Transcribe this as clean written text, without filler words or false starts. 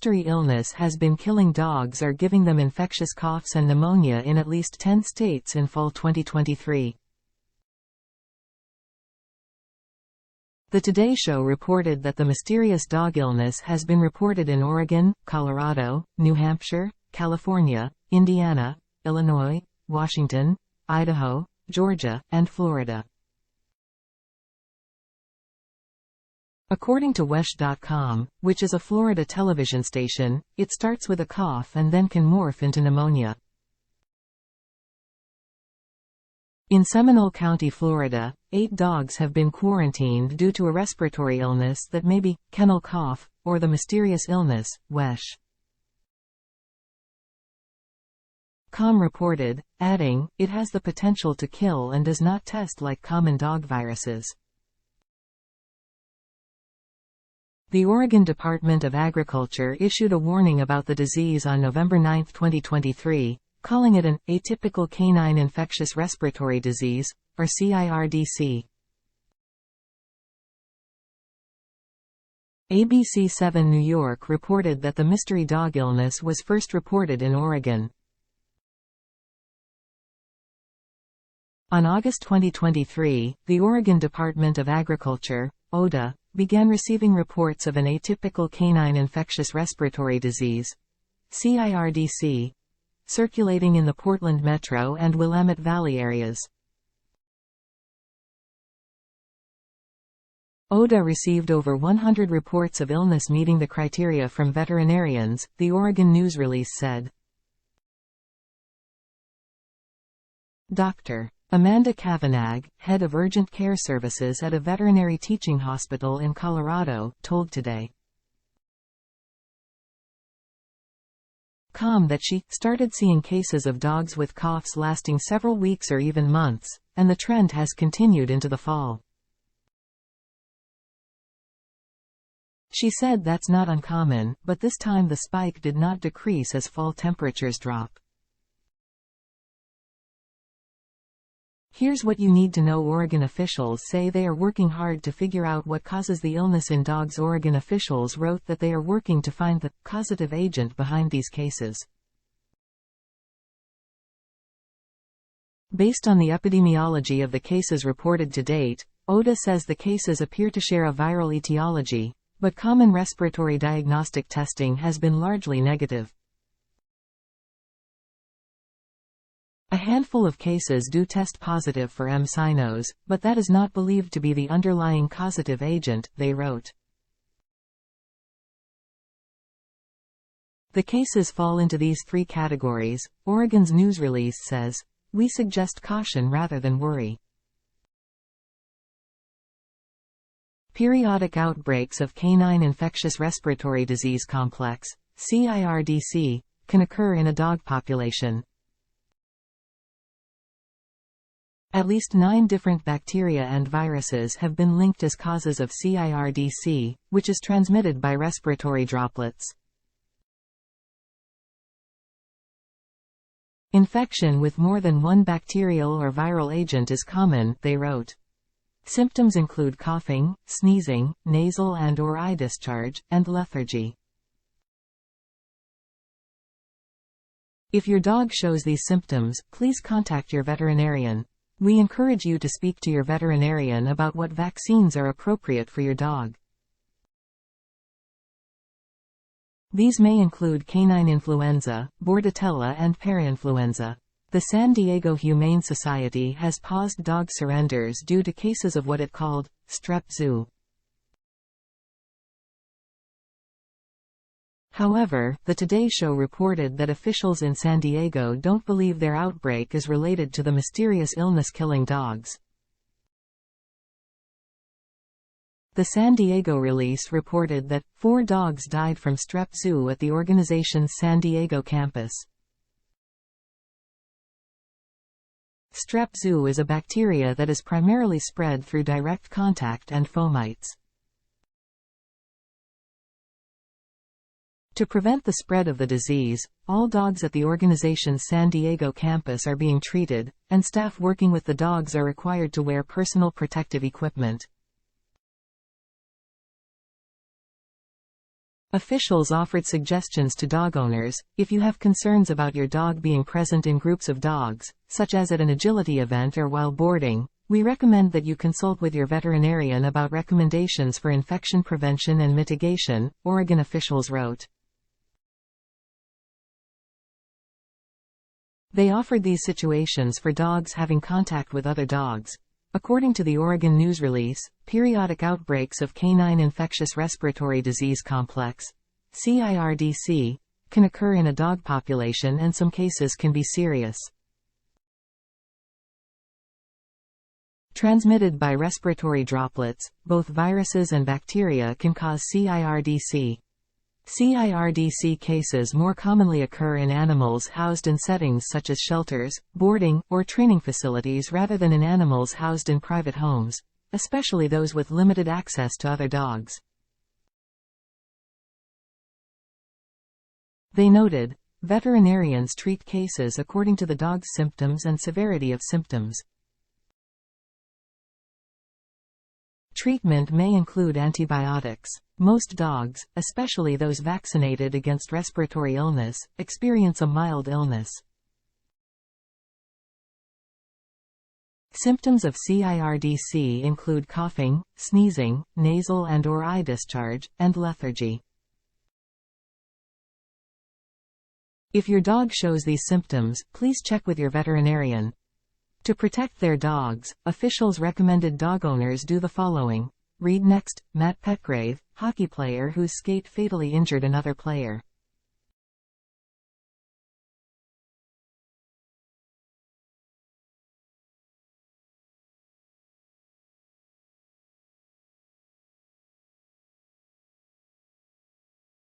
mystery illness has been killing dogs or giving them infectious coughs and pneumonia in at least 10 states in fall 2023. The Today Show reported that the mysterious dog illness has been reported in Oregon, Colorado, New Hampshire, California, Indiana, Illinois, Washington, Idaho, Georgia, and Florida. According to WESH.com, which is a Florida television station, it starts with a cough and then can morph into pneumonia. In Seminole County, Florida, 8 dogs have been quarantined due to a respiratory illness that may be kennel cough, or the mysterious illness, WESH.com reported, adding, "It has the potential to kill and does not test like common dog viruses." The Oregon Department of Agriculture issued a warning about the disease on November 9, 2023, calling it an atypical canine infectious respiratory disease, or CIRDC. ABC7 New York reported that the mystery dog illness was first reported in Oregon. On August 2023, the Oregon Department of Agriculture, ODA, began receiving reports of an atypical canine infectious respiratory disease, CIRDC, circulating in the Portland metro and Willamette Valley areas. ODA received over 100 reports of illness meeting the criteria from veterinarians, the Oregon news release said. Dr. Amanda Kavanagh, head of urgent care services at a veterinary teaching hospital in Colorado, told Today. That she started seeing cases of dogs with coughs lasting several weeks or even months, and the trend has continued into the fall. She said that's not uncommon, but this time the spike did not decrease as fall temperatures drop. Here's what you need to know. Oregon officials say they are working hard to figure out what causes the illness in dogs. Oregon officials wrote that they are working to find the causative agent behind these cases. Based on the epidemiology of the cases reported to date, ODA says the cases appear to share a viral etiology, but common respiratory diagnostic testing has been largely negative. A handful of cases do test positive for M. cynos, but that is not believed to be the underlying causative agent, they wrote. The cases fall into these 3 categories, Oregon's news release says. We suggest caution rather than worry. Periodic outbreaks of canine infectious respiratory disease complex, CIRDC, can occur in a dog population. At least 9 different bacteria and viruses have been linked as causes of CIRDC, which is transmitted by respiratory droplets. Infection with more than one bacterial or viral agent is common, they wrote. Symptoms include coughing, sneezing, nasal and/or eye discharge, and lethargy. If your dog shows these symptoms, please contact your veterinarian. We encourage you to speak to your veterinarian about what vaccines are appropriate for your dog. These may include canine influenza, Bordetella and parainfluenza. The San Diego Humane Society has paused dog surrenders due to cases of what it called strep zoo. However, the Today Show reported that officials in San Diego don't believe their outbreak is related to the mysterious illness killing dogs. The San Diego release reported that 4 dogs died from strep zoo at the organization's San Diego campus. Strep zoo is a bacteria that is primarily spread through direct contact and fomites. To prevent the spread of the disease, all dogs at the organization's San Diego campus are being treated, and staff working with the dogs are required to wear personal protective equipment. Officials offered suggestions to dog owners: if you have concerns about your dog being present in groups of dogs, such as at an agility event or while boarding, we recommend that you consult with your veterinarian about recommendations for infection prevention and mitigation, Oregon officials wrote. They offered these situations for dogs having contact with other dogs. According to the Oregon news release, periodic outbreaks of canine infectious respiratory disease complex, CIRDC, can occur in a dog population and some cases can be serious. Transmitted by respiratory droplets, both viruses and bacteria can cause CIRDC. CIRDC cases more commonly occur in animals housed in settings such as shelters, boarding, or training facilities rather than in animals housed in private homes, especially those with limited access to other dogs. They noted, veterinarians treat cases according to the dog's symptoms and severity of symptoms. Treatment may include antibiotics. Most dogs, especially those vaccinated against respiratory illness, experience a mild illness. Symptoms of CIRDC include coughing, sneezing, nasal and/or eye discharge, and lethargy. If your dog shows these symptoms, please check with your veterinarian. To protect their dogs, officials recommended dog owners do the following. Read next: Matt Petgrave, hockey player whose skate fatally injured another player.